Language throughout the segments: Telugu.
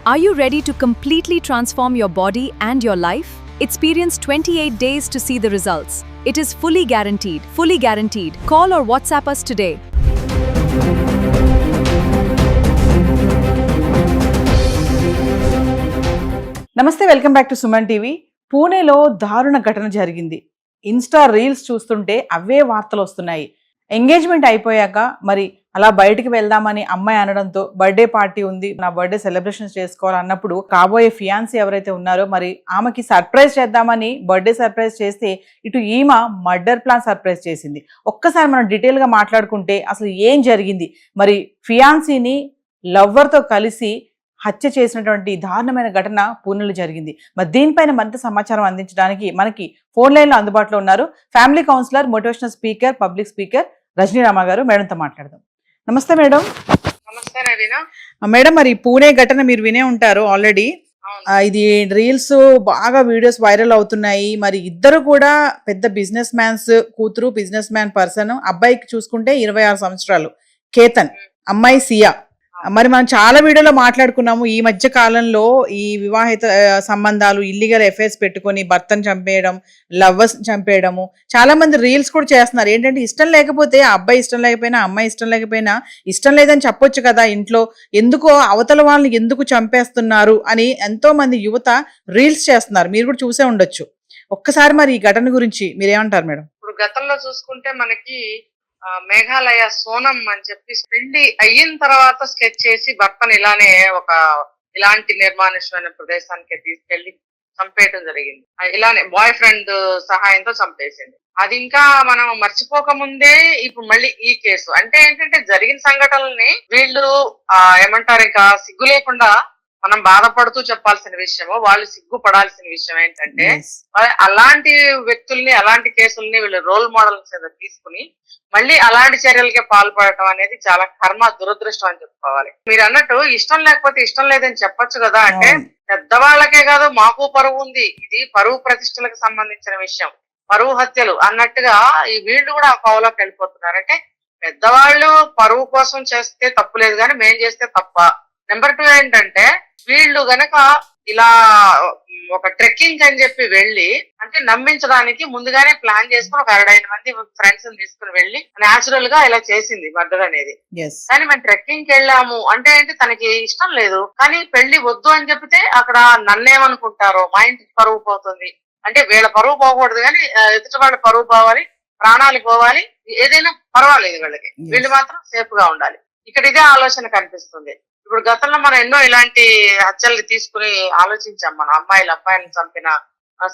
Are you ready to completely transform your body and your life? Experience 28 days to see the results. It is fully guaranteed. Fully guaranteed. Call or WhatsApp us today. నమస్తే, welcome back to Suman TV. పూణేలో దారుణ ఘటన జరిగింది. ఇన్స్టా రీల్స్ చూస్తుంటే అవే వార్తలు వస్తున్నాయి. ఎంగేజ్మెంట్ అయిపోయాక మరి అలా బయటికి వెళ్దామని అమ్మాయి అనడంతో బర్త్డే పార్టీ ఉంది, నా బర్త్డే సెలబ్రేషన్ చేసుకోవాలన్నప్పుడు కాబోయే ఫియాన్సీ ఎవరైతే ఉన్నారో మరి ఆమెకి సర్ప్రైజ్ చేద్దామని బర్త్డే సర్ప్రైజ్ చేస్తే ఇటు ఈమె మర్డర్ ప్లాన్ సర్ప్రైజ్ చేసింది. ఒక్కసారి మనం డీటెయిల్గా మాట్లాడుకుంటే అసలు ఏం జరిగింది, మరి ఫియాన్సీని లవ్వర్తో కలిసి హత్య చేసినటువంటి దారుణమైన ఘటన పూణేలో జరిగింది. మరి దీనిపైన మరింత సమాచారం అందించడానికి మనకి ఫోన్ లైన్లో అందుబాటులో ఉన్నారు family counsellor, motivational speaker, public speaker Rajanirama గారు. మేడంతో మాట్లాడదాం. నమస్తే మేడం. నమస్తే నవీన. మేడం, మరి పూణే ఘటన మీరు వినే ఉంటారు ఆల్రెడీ. ఇది రీల్స్ బాగా వీడియోస్ వైరల్ అవుతున్నాయి. మరి ఇద్దరు కూడా పెద్ద బిజినెస్ మ్యాన్స్ కూతురు, బిజినెస్ మ్యాన్ పర్సన్. అబ్బాయికి చూసుకుంటే 26 సంవత్సరాలు కేతన్, అమ్మాయి సియా. మరి మనం చాలా వీడియోలో మాట్లాడుకున్నాము ఈ మధ్య కాలంలో ఈ వివాహిత సంబంధాలు, ఇల్లీగల్ ఎఫైర్స్ పెట్టుకొని భర్తను చంపేయడం, లవ్వర్స్ చంపేయడము. చాలా మంది రీల్స్ కూడా చేస్తున్నారు. ఏంటంటే ఇష్టం లేకపోతే, అబ్బాయి ఇష్టం లేకపోయినా, అమ్మాయి ఇష్టం లేకపోయినా, ఇష్టం లేదని చెప్పొచ్చు కదా ఇంట్లో, ఎందుకో అవతల వాళ్ళని ఎందుకు చంపేస్తున్నారు అని ఎంతో మంది యువత రీల్స్ చేస్తున్నారు. మీరు కూడా చూసే ఉండొచ్చు. ఒక్కసారి మరి ఈ ఘటన గురించి మీరేమంటారు మేడం? ఇప్పుడు గతంలో చూసుకుంటే మనకి మేఘాలయ సోనం అని చెప్పి పెళ్లి అయిన తర్వాత స్కెచ్ చేసి భర్తను ఇలాంటి నిర్మానుష్యమైన ప్రదేశానికి తీసుకెళ్లి చంపేయడం జరిగింది. ఇలానే బాయ్ ఫ్రెండ్ సహాయంతో చంపేసింది. అది ఇంకా మనం మర్చిపోక ముందే ఇప్పుడు మళ్ళీ ఈ కేసు అంటే ఏంటంటే జరిగిన సంఘటనల్ని వీళ్ళు ఏమంటారు, ఇంకా సిగ్గు లేకుండా మనం బాధపడుతూ చెప్పాల్సిన విషయము, వాళ్ళు సిగ్గుపడాల్సిన విషయం ఏంటంటే అలాంటి వ్యక్తుల్ని, అలాంటి కేసుల్ని వీళ్ళు రోల్ మోడల్స్ తీసుకుని మళ్ళీ అలాంటి చర్యలకే పాల్పడటం అనేది చాలా కర్మ, దురదృష్టం అని చెప్పుకోవాలి. మీరు అన్నట్టు ఇష్టం లేకపోతే ఇష్టం లేదని చెప్పొచ్చు కదా. అంటే పెద్దవాళ్ళకే కాదు, మాకు పరువు ఉంది, ఇది పరువు ప్రతిష్టలకు సంబంధించిన విషయం, పరువు హత్యలు అన్నట్టుగా ఈ వీళ్ళు కూడా ఆ కోవలోకి వెళ్ళిపోతున్నారు. అంటే పెద్దవాళ్ళు పరువు కోసం చేస్తే తప్పు లేదు కానీ మేం చేస్తే తప్ప. నెంబర్ 2 ఏంటంటే వీళ్ళు గనక ఇలా ఒక ట్రెక్కింగ్ అని చెప్పి వెళ్ళి అంటే నమ్మించడానికి ముందుగానే ప్లాన్ చేసుకుని ఒక 65 మంది ఫ్రెండ్స్ తీసుకుని వెళ్ళి నేచురల్ గా ఇలా చేసింది మర్డర్ అనేది. కానీ మేము ట్రెక్కింగ్ కి వెళ్ళాము అంటే ఏంటి, తనకి ఇష్టం లేదు కానీ పెళ్లి వద్దు అని చెప్తే అక్కడ నన్నేమనుకుంటారో, మా ఇంటికి పరువు పోతుంది అంటే వీళ్ళ పరువు పోకూడదు కానీ ఎదుటి వాళ్ళ పరువు పోవాలి, ప్రాణాలు పోవాలి, ఏదైనా పర్వాలేదు వీళ్ళకి, వీళ్ళు మాత్రం సేఫ్ గా ఉండాలి. ఇక్కడ ఇదే ఆలోచన కనిపిస్తుంది. ఇప్పుడు గతంలో మనం ఎన్నో ఇలాంటి హత్యల్ని తీసుకుని ఆలోచించాం. మన అబ్బాయిలను చంపిన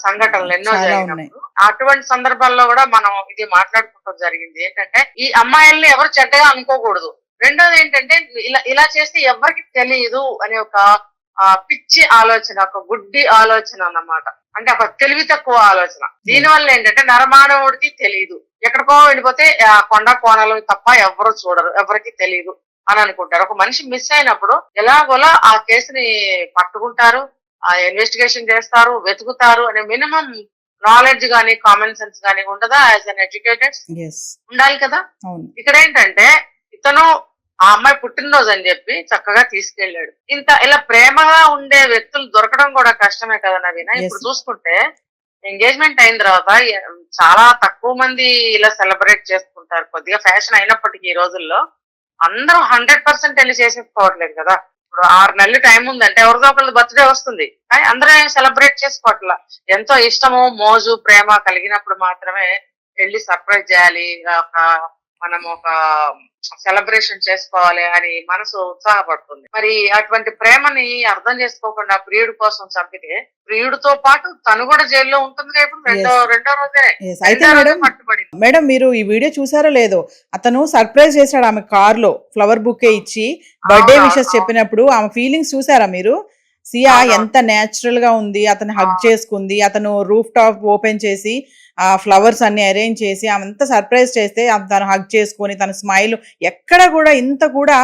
సంఘటనలు ఎన్నో జరిగినప్పుడు అటువంటి సందర్భాల్లో కూడా మనం ఇది మాట్లాడుకుంటూ జరిగింది ఏంటంటే ఈ అమ్మాయిల్ని ఎవరు చెడ్డగా అనుకోకూడదు. రెండోది ఏంటంటే ఇలా చేస్తే ఎవరికి తెలియదు అనే ఒక పిచ్చి ఆలోచన, ఒక గుడ్డి ఆలోచన అన్నమాట. అంటే ఒక తెలివి తక్కువ ఆలోచన. దీనివల్ల ఏంటంటే నరమానవుడికి తెలియదు, ఎక్కడికో వెళ్ళిపోతే కొండ కోణాలు తప్ప ఎవరు చూడరు, ఎవరికి తెలియదు అని అనుకుంటారు. ఒక మనిషి మిస్ అయినప్పుడు ఎలాగోలా ఆ కేసుని పట్టుకుంటారు, ఆ ఇన్వెస్టిగేషన్ చేస్తారు, వెతుకుతారు అనే మినిమం నాలెడ్జ్ గానీ, కామన్ సెన్స్ గానీ ఉండదా? యాజ్ అన్ ఎడ్యుకేటెడ్ ఉండాలి కదా. ఇక్కడ ఏంటంటే ఇతను ఆ అమ్మాయి పుట్టినరోజు అని చెప్పి చక్కగా తీసుకెళ్లాడు. ఇలా ప్రేమగా ఉండే వ్యక్తులు దొరకడం కూడా కష్టమే కదా నవీన. ఇప్పుడు చూసుకుంటే ఎంగేజ్మెంట్ అయిన తర్వాత చాలా తక్కువ మంది ఇలా సెలబ్రేట్ చేసుకుంటారు. కొద్దిగా ఫ్యాషన్ అయినప్పటికీ ఈ రోజుల్లో అందరూ 100% వెళ్ళి చేసేసుకోవట్లేదు కదా. ఇప్పుడు 6 నెలలు టైం ఉందంటే ఎవరిదో ఒకళ్ళు బర్త్డే వస్తుంది కానీ అందరూ సెలబ్రేట్ చేసుకోవట్లా. ఎంతో ఇష్టము, మోజు, ప్రేమ కలిగినప్పుడు మాత్రమే వెళ్ళి సర్ప్రైజ్ చేయాలి, మనం ఒక సెలబ్రేషన్ చేసుకోవాలి అని మనసు ఉత్సాహపడుతుంది. మరి అటువంటి ప్రేమని అర్థం చేసుకోకుండా ప్రియుడి కోసం చంపితే ప్రియుడితో పాటు తను కూడా జైల్లో ఉంటుంది. రెండో రోజే పట్టుబడి. మేడం, మీరు ఈ వీడియో చూసారో లేదో, అతను సర్ప్రైజ్ చేశాడు ఆమె కార్ లో, ఫ్లవర్ బుకే ఇచ్చి బర్త్డే విషెస్ చెప్పినప్పుడు ఆమె ఫీలింగ్స్ చూసారా మీరు? సియా ఎంత నేచురల్ గా ఉంది, అతను హగ్ చేసుకుంది, అతను రూఫ్ టాప్ ఓపెన్ చేసి ఆ ఫ్లవర్స్ అన్ని అరేంజ్ చేసి ఆమె అంతా సర్ప్రైజ్ చేస్తే తను హగ్ చేసుకొని తన స్మైల్ ఎక్కడ కూడా ఇంత కూడా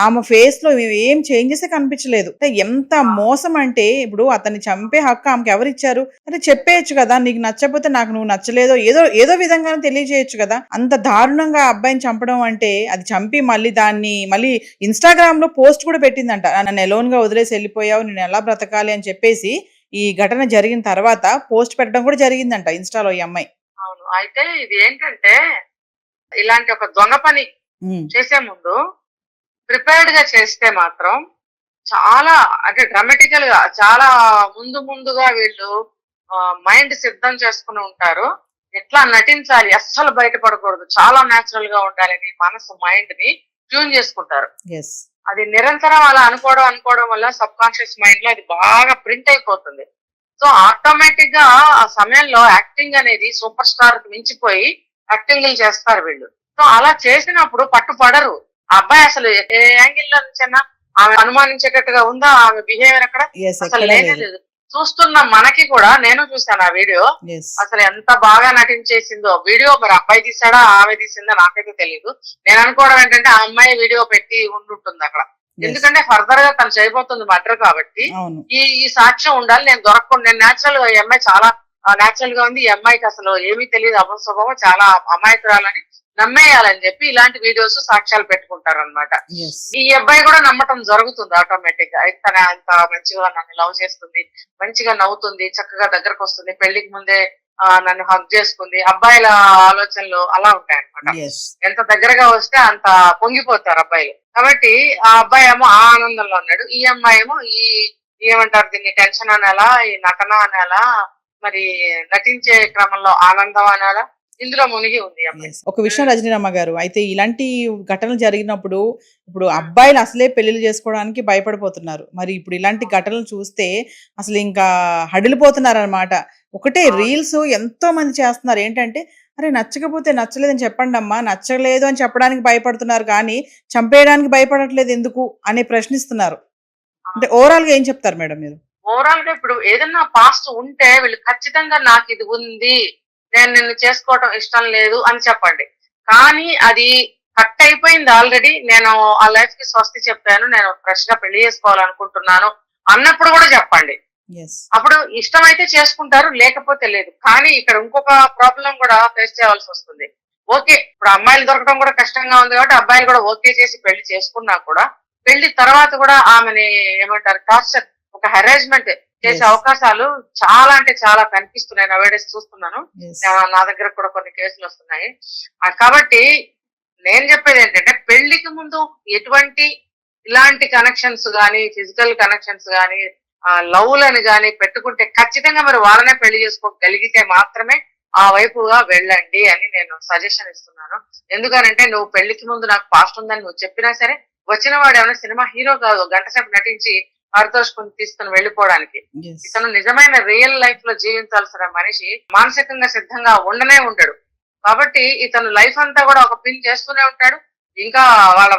ఆమె ఫేస్ లో ఏం చేంజెస్ కనిపించలేదు. అంటే ఎంత మోసం అంటే ఇప్పుడు అతన్ని చంపే హక్కు ఆమెకి ఎవరు ఇచ్చారు? అంటే చెప్పేయచ్చు కదా, నీకు నచ్చకపోతే నాకు నువ్వు నచ్చలేదో ఏదో ఏదో విధంగానే తెలియజేయచ్చు కదా. అంత దారుణంగా అబ్బాయిని చంపడం అంటే, అది చంపి మళ్ళీ దాన్ని మళ్ళీ ఇన్స్టాగ్రామ్ లో పోస్ట్ కూడా పెట్టిందంట, నన్ను ఎలోన్ గా వదిలేసి వెళ్ళిపోయావు, నేను ఎలా బ్రతకాలి అని చెప్పేసి ఈ ఘటన జరిగిన తర్వాత పోస్ట్ పెట్టడం కూడా జరిగిందంట ఇన్స్టాలో ఈ అమ్మాయి. అవును. అయితే ఇది ఏంటంటే ఇలాంటి ఒక దొంగ పని చేసే ముందు ప్రిపేర్డ్ గా చేస్తే మాత్రం చాలా అంటే డ్రామాటికల్ గా చాలా ముందుగా వీళ్ళు మైండ్ సిద్ధం చేసుకుని ఉంటారు. ఎట్లా నటించాలి, అస్సలు బయటపడకూడదు, చాలా న్యాచురల్ గా ఉండాలని మనసు మైండ్ ని ట్యూన్ చేసుకుంటారు. అది నిరంతరం అలా అనుకోవడం వల్ల సబ్ కాన్షియస్ మైండ్ లో అది బాగా ప్రింట్ అయిపోతుంది. సో ఆటోమేటిక్ గా ఆ సమయంలో యాక్టింగ్ అనేది సూపర్ స్టార్ మించిపోయి యాక్టింగ్ చేస్తారు వీళ్ళు. సో అలా చేసినప్పుడు పట్టుపడరు. ఆ అబ్బాయి అసలు ఏ యాంగిల్ లో నుంచైనా ఆమె అనుమానించేటట్టుగా ఉందా ఆమె బిహేవియర్ అక్కడ? అసలు లేనే లేదు. చూస్తున్న మనకి కూడా, నేను చూసాను ఆ వీడియో, అసలు ఎంత బాగా నటించేసిందో. వీడియో మరి అబ్బాయి తీసాడా ఆమె తీసిందా నాకైతే తెలియదు. నేను అనుకోవడం ఏంటంటే ఆ అమ్మాయి వీడియో పెట్టి ఉండుంటుంది అక్కడ, ఎందుకంటే ఫర్దర్ గా తను చేయబోతుంది మర్డర్ కాబట్టి ఈ సాక్ష్యం ఉండాలి. నేను దొరకకుండా, నేను నేచురల్ గా ఈ అమ్మాయి చాలా నేచురల్ గా ఉంది, ఈ అమ్మాయికి అసలు ఏమీ తెలియదు, అభంశుభమో చాలా అమాయకురాలని నమ్మేయాలని చెప్పి ఇలాంటి వీడియోస్ సాక్ష్యాలు పెట్టుకుంటారు అనమాట. ఈ అబ్బాయి కూడా నమ్మటం జరుగుతుంది ఆటోమేటిక్ గా. తన అంత మంచిగా నన్ను లవ్ చేస్తుంది, మంచిగా నవ్వుతుంది, చక్కగా దగ్గరకు వస్తుంది, పెళ్లికి ముందే నన్ను హగ్ చేసుకుంది. అబ్బాయిల ఆలోచనలు అలా ఉంటాయి అనమాట. ఎంత దగ్గరగా వస్తే అంత పొంగిపోతారు అబ్బాయిలు. కాబట్టి ఆ అబ్బాయి ఏమో ఆ ఆనందంలో ఉన్నాడు, ఈ అమ్మాయి ఏమో ఏమంటారు దీన్ని, టెన్షన్ అనాలా, ఈ నటన అనాలా, మరి నటించే క్రమంలో ఆనందం అనాలా, ఇందులో మునిగి ఉంది. ఒక విషయం రజనీరమ్మ గారు, అయితే ఇలాంటి ఘటనలు జరిగినప్పుడు ఇప్పుడు అబ్బాయిలు అసలే పెళ్లిళ్ళు చేసుకోవడానికి భయపడిపోతున్నారు. మరి ఇప్పుడు ఇలాంటి ఘటనలు చూస్తే అసలు ఇంకా హడిలిపోతున్నారు అనమాట. ఒకటే రీల్స్ ఎంతో మంది చేస్తున్నారు. ఏంటంటే అరే నచ్చకపోతే నచ్చలేదని చెప్పండి అమ్మా, నచ్చలేదు అని చెప్పడానికి భయపడుతున్నారు కానీ చంపేయడానికి భయపడట్లేదు ఎందుకు అని ప్రశ్నిస్తున్నారు. అంటే ఓవరాల్ గా ఏం చెప్తారు మేడం మీరు? ఓవరాల్ గా ఇప్పుడు ఏదన్నా పాస్ట్ ఉంటే వీళ్ళు ఖచ్చితంగా నాకు ఇది ఉంది, నేను నిన్ను చేసుకోవటం ఇష్టం లేదు అని చెప్పండి. కానీ అది కట్ అయిపోయింది ఆల్రెడీ, నేను ఆ లైఫ్ కి స్వస్తి చెప్పాను, నేను ఫ్రెష్ గా పెళ్లి చేసుకోవాలనుకుంటున్నాను అన్నప్పుడు కూడా చెప్పండి. అప్పుడు ఇష్టమైతే చేసుకుంటారు, లేకపోతే లేదు. కానీ ఇక్కడ ఇంకొక ప్రాబ్లం కూడా ఫేస్ చేయాల్సి వస్తుంది. ఓకే, ఇప్పుడు అమ్మాయిలు దొరకడం కూడా కష్టంగా ఉంది కాబట్టి అబ్బాయిలు కూడా ఓకే చేసి పెళ్లి చేసుకున్నా కూడా పెళ్లి తర్వాత కూడా ఆమెని ఏమంటారు టార్చర్, ఒక హెరాస్మెంట్ చేసే అవకాశాలు చాలా అంటే చాలా కనిపిస్తున్నాయి. నవేడేస్ చూస్తున్నాను, నా దగ్గర కూడా కొన్ని కేసులు వస్తున్నాయి. కాబట్టి నేను చెప్పేది ఏంటంటే పెళ్లికి ముందు ఎటువంటి ఇలాంటి కనెక్షన్స్ గానీ, ఫిజికల్ కనెక్షన్స్ గానీ, లవ్లని గానీ పెట్టుకుంటే ఖచ్చితంగా మీరు వాళ్ళనే పెళ్లి చేసుకోగలిగితే మాత్రమే ఆ వైపుగా వెళ్ళండి అని నేను సజెషన్ ఇస్తున్నాను. ఎందుకనంటే నువ్వు పెళ్లికి ముందు నాకు పాస్ట్ ఉందని నువ్వు చెప్పినా సరే, వచ్చిన వాడు ఏమైనా సినిమా హీరో కాదు గంట సేపు నటించి పారితోషికం తీసుకుని వెళ్ళిపోవడానికి. ఇతను నిజమైన రియల్ లైఫ్ లో జీవించాల్సిన మనిషి మానసికంగా సిద్ధంగా ఉండనే ఉండడు. కాబట్టి ఇతను లైఫ్ అంతా కూడా ఒక పిన్ చేస్తూనే ఉంటాడు. ఇంకా వాళ్ళ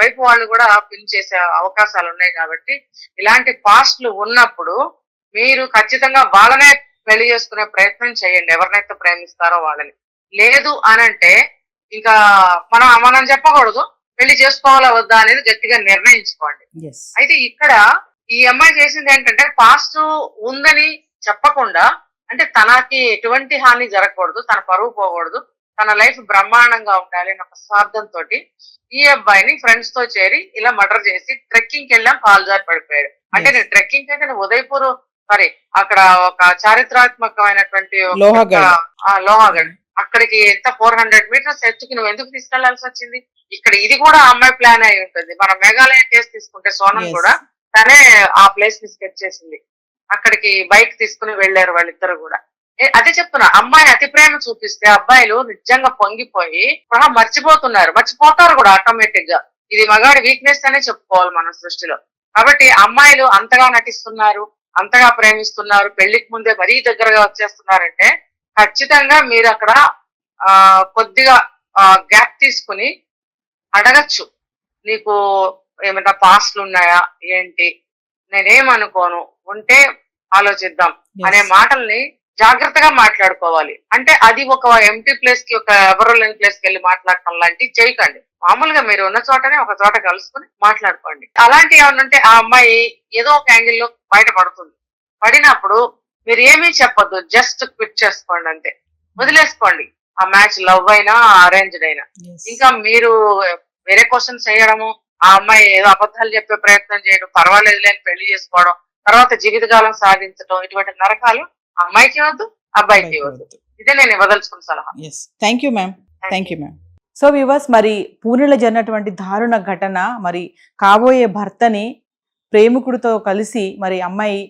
వైపు వాళ్ళు కూడా పిన్ చేసే అవకాశాలు ఉన్నాయి. కాబట్టి ఇలాంటి పాస్ట్లు ఉన్నప్పుడు మీరు ఖచ్చితంగా వాళ్ళనే పెళ్లి చేసుకునే ప్రయత్నం చేయండి, ఎవరినైతే ప్రేమిస్తారో వాళ్ళని. లేదు అనంటే ఇంకా మనం చెప్పకూడదు, పెళ్లి చేసుకోవాలా వద్దా అనేది గట్టిగా నిర్ణయించుకోండి. అయితే ఇక్కడ ఈ అమ్మాయి చేసింది ఏంటంటే పాస్ట్ ఉందని చెప్పకుండా, అంటే తనకి ఎటువంటి హాని జరగకూడదు, తన పరువు పోకూడదు, తన లైఫ్ బ్రహ్మాండంగా ఉండాలి అనే ఒక స్వార్థంతో ఈ అబ్బాయిని ఫ్రెండ్స్ తో చేరి ఇలా మర్డర్ చేసి ట్రెక్కింగ్ కి వెళ్ళాం, కాల్జారి పడిపోయాడు. అంటే నేను ట్రెక్కింగ్ అయితే ఉదయపూర్ అక్కడ ఒక చారిత్రాత్మకమైనటువంటి లోహాగఢ్, అక్కడికి ఎంత 400 మీటర్స్ ఎత్తుకి నువ్వు ఎందుకు తీసుకెళ్లాల్సి వచ్చింది? ఇక్కడ ఇది కూడా అమ్మాయి ప్లాన్ అయి ఉంటుంది. మనం మేఘాలయ కేసు తీసుకుంటే సోనం కూడా తనే ఆ ప్లేస్ ని స్కెచ్ చేసింది. అక్కడికి బైక్ తీసుకుని వెళ్లారు వాళ్ళిద్దరు కూడా. అదే చెప్తున్నా, అమ్మాయి అతి ప్రేమ చూపిస్తే అబ్బాయిలు నిజంగా పొంగిపోయి మర్చిపోతారు కూడా ఆటోమేటిక్ గా. ఇది మగాడి వీక్నెస్ అనే చెప్పుకోవాలి మన సృష్టిలో. కాబట్టి అమ్మాయిలు అంతగా నటిస్తున్నారు, అంతగా ప్రేమిస్తున్నారు, పెళ్లికి ముందే మరీ దగ్గరగా వచ్చేస్తున్నారంటే ఖచ్చితంగా మీరు అక్కడ కొద్దిగా గ్యాప్ తీసుకుని అడగచ్చు, నీకు ఏమైనా పాస్ట్లు ఉన్నాయా ఏంటి, నేనేమనుకోను, ఉంటే ఆలోచిద్దాం అనే మాటల్ని జాగ్రత్తగా మాట్లాడుకోవాలి. అంటే అది ఒక ఎంటీ ప్లేస్ కి, ఒక ఎవరో లేని ప్లేస్ కి వెళ్ళి మాట్లాడటం లాంటివి చేయకండి. మామూలుగా మీరు ఉన్న చోటనే ఒక చోట కలుసుకుని మాట్లాడుకోండి. అలాంటి ఏమన్నా ఉంటే ఆ అమ్మాయి ఏదో ఒక యాంగిల్లో బయటపడుతుంది. పడినప్పుడు మీరు ఏమీ చెప్పొద్దు, జస్ట్ క్విట్ చేసుకోండి అంతే, వదిలేసుకోండి. ఆ మ్యాచ్ లవ్ అయినా అరేంజ్డ్ అయినా. ఇంకా మీరు వేరే క్వశ్చన్స్ చేయడము, ఆ అమ్మాయి ఏదో అబద్ధాలు చెప్పే ప్రయత్నం చేయడం, పర్వాలేదు లేని పెళ్లి చేసుకోవడం, తర్వాత జీవితకాలం సాధించడం, ఇటువంటి నరకాలు అమ్మాయికి వద్దు, అబ్బాయికి వద్దు. ఇదే నేను ఇవ్వదలుచుకున్న సలహా. Thank you ma'am. Thank you ma'am. So viewers, మరి పూణేలో జరిగినటువంటి దారుణ ఘటన, మరి కాబోయే భర్తని ప్రేమికుడితో కలిసి మరి అమ్మాయి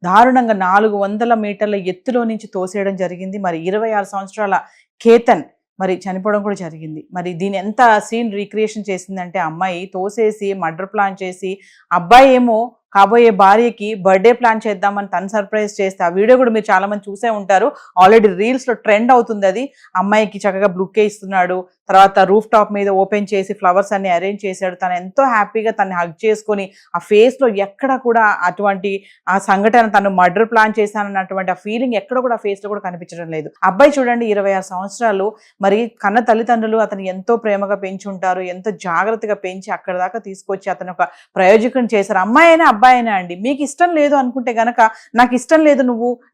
దారుణంగా 400 మీటర్ల ఎత్తులో నుంచి తోసేయడం జరిగింది. మరి 26 సంవత్సరాల కేతన్ మరి చనిపోవడం కూడా జరిగింది. మరి దీని ఎంత సీన్ రీక్రియేషన్ చేసిందంటే, అమ్మాయి తోసేసి మర్డర్ ప్లాన్ చేసి, అబ్బాయి ఏమో కాబోయే భార్యకి బర్త్డే ప్లాన్ చేద్దామని తను సర్ప్రైజ్ చేస్తే, ఆ వీడియో కూడా మీరు చాలా మంది చూసే ఉంటారు, ఆల్రెడీ రీల్స్ లో ట్రెండ్ అవుతుంది. అది అమ్మాయికి చక్కగా బుక్కే ఇస్తున్నాడు, తర్వాత రూఫ్ టాప్ మీద ఓపెన్ చేసి ఫ్లవర్స్ అన్ని అరేంజ్ చేశాడు. తను ఎంతో హ్యాపీగా తను హగ్ చేసుకొని, ఆ ఫేస్ లో ఎక్కడ కూడా అటువంటి ఆ సంఘటన, తను మర్డర్ ప్లాన్ చేశానన్నటువంటి ఆ ఫీలింగ్ ఎక్కడ కూడా ఫేస్ లో కూడా కనిపించడం లేదు. అబ్బాయి చూడండి 26 సంవత్సరాలు, మరి కన్న తల్లిదండ్రులు అతను ఎంతో ప్రేమగా పెంచుంటారు, ఎంతో జాగ్రత్తగా పెంచి అక్కడ దాకా తీసుకొచ్చి అతను ఒక ప్రయోజకం చేశారు. అమ్మాయి అయినా అబ్బాయి అయినా అండి, మీకు ఇష్టం లేదు అనుకుంటే గనక, నాకు ఇష్టం లేదు,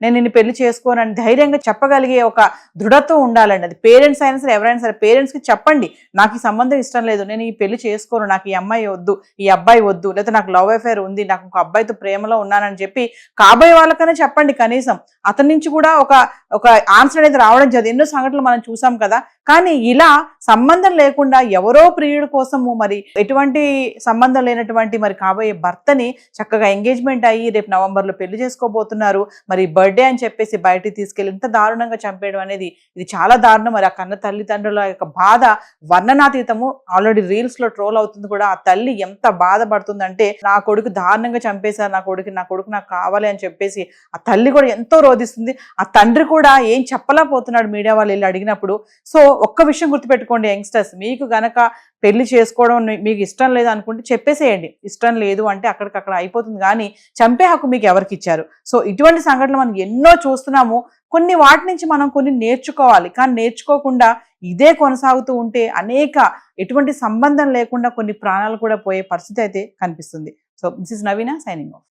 నేను నిన్ను పెళ్లి చేసుకోనని ధైర్యంగా చెప్పగలిగే ఒక దృఢత్వం ఉండాలండి. అది పేరెంట్స్ అయినా సరే, ఎవరైనా సరే, పేరెంట్స్ కి చెప్పండి, నాకు ఈ సంబంధం ఇష్టం లేదు, నేను ఈ పెళ్లి చేసుకోను, నాకు ఈ అమ్మాయి వద్దు, ఈ అబ్బాయి వద్దు, లేదా నాకు లవ్ అఫేర్ ఉంది, నాకు ఒక అబ్బాయితో ప్రేమలో ఉన్నానని చెప్పి కాబోయే వాళ్ళకనే చెప్పండి. కనీసం అతని నుంచి కూడా ఒక ఆన్సర్ అనేది రావడం జరిగింది. ఎన్నో సంఘటనలు మనం చూసాం కదా. కానీ ఇలా సంబంధం లేకుండా ఎవరో ప్రియుడి కోసము, మరి ఎటువంటి సంబంధం లేనటువంటి మరి కాబోయే భర్తని చక్కగా ఎంగేజ్మెంట్ అయ్యి రేపు నవంబర్లో పెళ్లి చేసుకోబోతున్నారు, మరి బర్త్డే అని చెప్పేసి బయటికి తీసుకెళ్ళి ఇంత దారుణంగా చంపేయడం అనేది ఇది చాలా దారుణం. మరి ఆ కన్న తల్లిదండ్రుల యొక్క బాధ వర్ణనాతీతము. ఆల్రెడీ రీల్స్ లో ట్రోల్ అవుతుంది కూడా. ఆ తల్లి ఎంత బాధపడుతుందంటే, నా కొడుకు దారుణంగా చంపేశారు, నా కొడుకు నాకు కావాలి అని చెప్పేసి ఆ తల్లి కూడా ఎంతో రోధిస్తుంది. ఆ తండ్రి కూడా ఏం చెప్పలేకపోతున్నాడు మీడియా వాళ్ళు వెళ్ళి అడిగినప్పుడు. సో ఒక్క విషయం గుర్తుపెట్టుకోండి యంగ్స్టర్స్, మీకు గనక పెళ్లి చేసుకోవడం మీకు ఇష్టం లేదు అనుకుంటే చెప్పేసేయండి. ఇష్టం లేదు అంటే అక్కడికక్కడ అయిపోతుంది, కానీ చంపే హక్కు మీకు ఎవరికి ఇచ్చారు? సో ఇటువంటి సంఘటనలు మనం ఎన్నో చూస్తున్నాము. కొన్ని వాటి నుంచి మనం కొన్ని నేర్చుకోవాలి, కానీ నేర్చుకోకుండా ఇదే కొనసాగుతూ ఉంటే ఎటువంటి సంబంధం లేకుండా కొన్ని ప్రాణాలు కూడా పోయే పరిస్థితి అయితే కనిపిస్తుంది. So this is Naveena signing of.